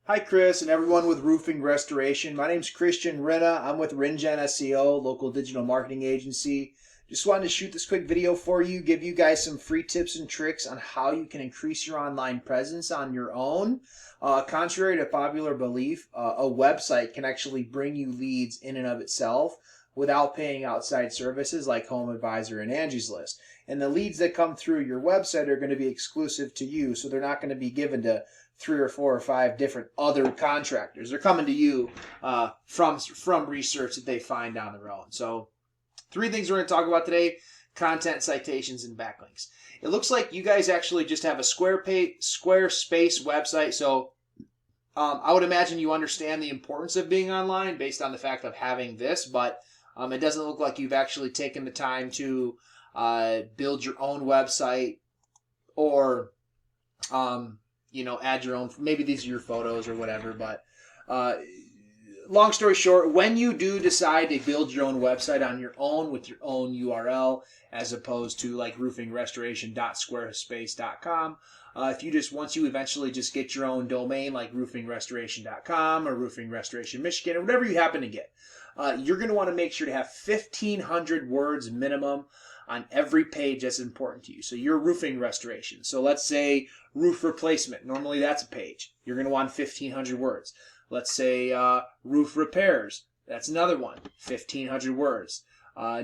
Hi, Chris, and everyone with roofing restoration. My name's Christian Renna. I'm with RenGen SEO, local digital marketing agency. Just wanted to shoot this quick video for you, give you guys some free tips and tricks on how you can increase your online presence on your own. Contrary to popular belief, a website can actually bring you leads in and of itself without paying outside services like Home Advisor and Angie's List. And the leads that come through your website are going to be exclusive to you, so they're not going to be given to three or four or five different other contractors. They're coming to you from research that they find on their own. So three things we're going to talk about today: content, citations, and backlinks. It looks like you guys actually just have a Squarespace website. So I would imagine you understand the importance of being online based on the fact of having this, but it doesn't look like you've actually taken the time to build your own website or add your own. Maybe these are your photos or whatever. But long story short, when you do decide to build your own website on your own with your own URL, as opposed to like roofingrestoration.squarespace.com, once you eventually just get your own domain like roofingrestoration.com or roofingrestoration.michigan or whatever you happen to get, you're going to want to make sure to have 1,500 words minimum on every page that's important to you. So your roofing restoration. So let's say roof replacement. Normally that's a page. You're going to want 1,500 words. Let's say roof repairs. That's another one. 1,500 words.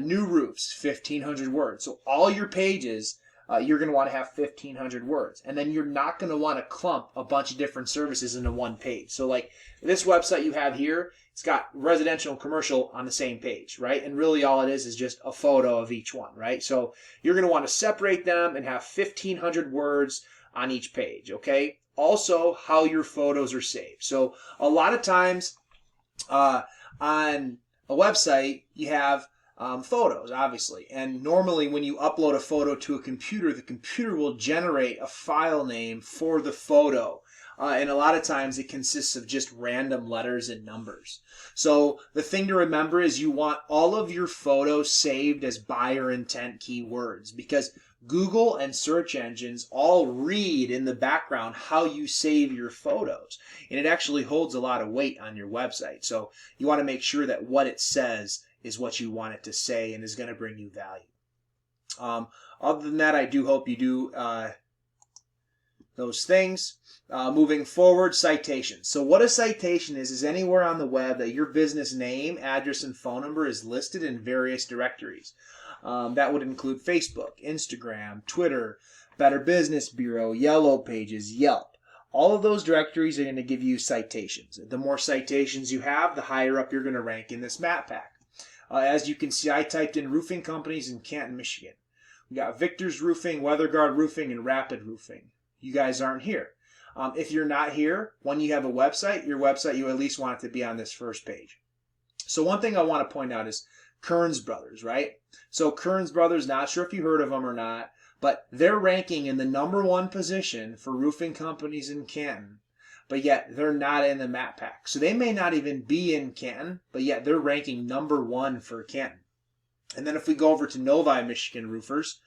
New roofs. 1,500 words. So all your pages, you're going to want to have 1,500 words. And then you're not going to want to clump a bunch of different services into one page. So like this website you have here, it's got residential and commercial on the same page, right? And really all it is just a photo of each one, right? So you're going to want to separate them and have 1,500 words on each page, okay? Also, how your photos are saved. So a lot of times on a website, you have photos, obviously. And normally when you upload a photo to a computer, the computer will generate a file name for the photo. And a lot of times it consists of just random letters and numbers. So the thing to remember is you want all of your photos saved as buyer intent keywords, because Google and search engines all read in the background how you save your photos. And it actually holds a lot of weight on your website. So you want to make sure that what it says is what you want it to say and is going to bring you value. Other than that, I do hope you do those things. Moving forward, citations. So what a citation is anywhere on the web that your business name, address, and phone number is listed in various directories. That would include Facebook, Instagram, Twitter, Better Business Bureau, Yellow Pages, Yelp. All of those directories are going to give you citations. The more citations you have, the higher up you're going to rank in this map pack. As you can see, I typed in roofing companies in Canton, Michigan. We got Victor's Roofing, WeatherGuard Roofing, and Rapid Roofing. You guys aren't here. If you're not here, when you have a website, your website, you at least want it to be on this first page. So one thing I want to point out is Kearns Brothers, right? So Kearns Brothers, not sure if you heard of them or not, but they're ranking in the #1 position for roofing companies in Canton, but yet they're not in the map pack. So they may not even be in Canton, but yet they're ranking #1 for Canton. And then if we go over to Novi, Michigan roofers,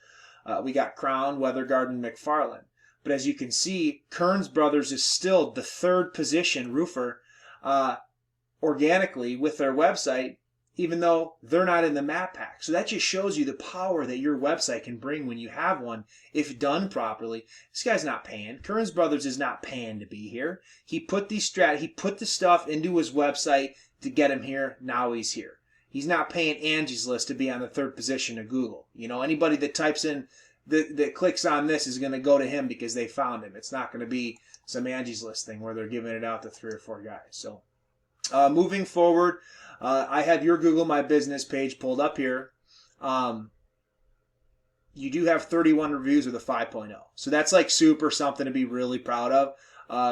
we got Crown, WeatherGuard, and McFarland. But as you can see, Kearns Brothers is still the 3rd position roofer organically with their website, even though they're not in the map pack. So that just shows you the power that your website can bring when you have one, if done properly. This guy's not paying. Kearns Brothers is not paying to be here. He put the stuff into his website to get him here. Now he's here. He's not paying Angie's List to be on the 3rd position of Google. Anybody that types in that clicks on this is going to go to him because they found him. It's not going to be some Angie's List thing where they're giving it out to 3 or 4 guys. So moving forward, I have your Google My Business page pulled up here. You do have 31 reviews with a 5.0. So that's like super something to be really proud of.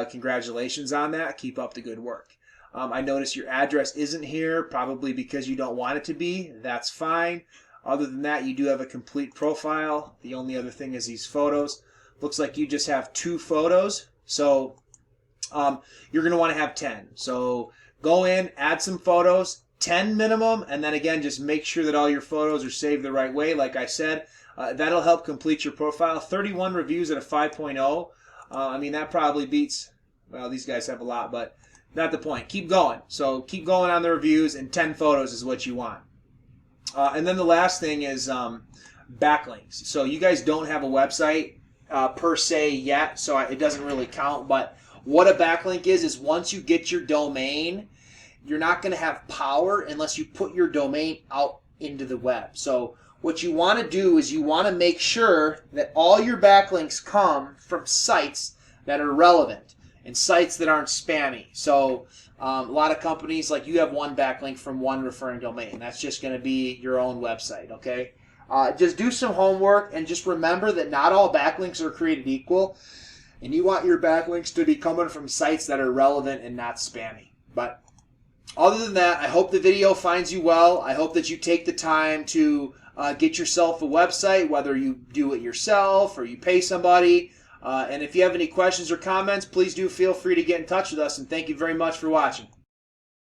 Congratulations on that. Keep up the good work. I notice your address isn't here, probably because you don't want it to be. That's fine. Other than that, you do have a complete profile. The only other thing is these photos. Looks like you just have 2 photos. So you're going to want to have 10. So go in, add some photos, 10 minimum, and then again, just make sure that all your photos are saved the right way. Like I said, that'll help complete your profile. 31 reviews at a 5.0. I mean, that probably beats Well, these guys have a lot, but not the point. Keep going. So keep going on the reviews, and 10 photos is what you want. And then the last thing is backlinks. So you guys don't have a website per se yet, so it doesn't really count. But what a backlink is once you get your domain, you're not going to have power unless you put your domain out into the web. So what you want to do is you want to make sure that all your backlinks come from sites that are relevant and sites that aren't spammy. So a lot of companies, like you have one backlink from one referring domain. That's just going to be your own website, okay? Just do some homework and just remember that not all backlinks are created equal. And you want your backlinks to be coming from sites that are relevant and not spammy. But other than that, I hope the video finds you well. I hope that you take the time to get yourself a website, whether you do it yourself or you pay somebody. And if you have any questions or comments, please do feel free to get in touch with us. And thank you very much for watching.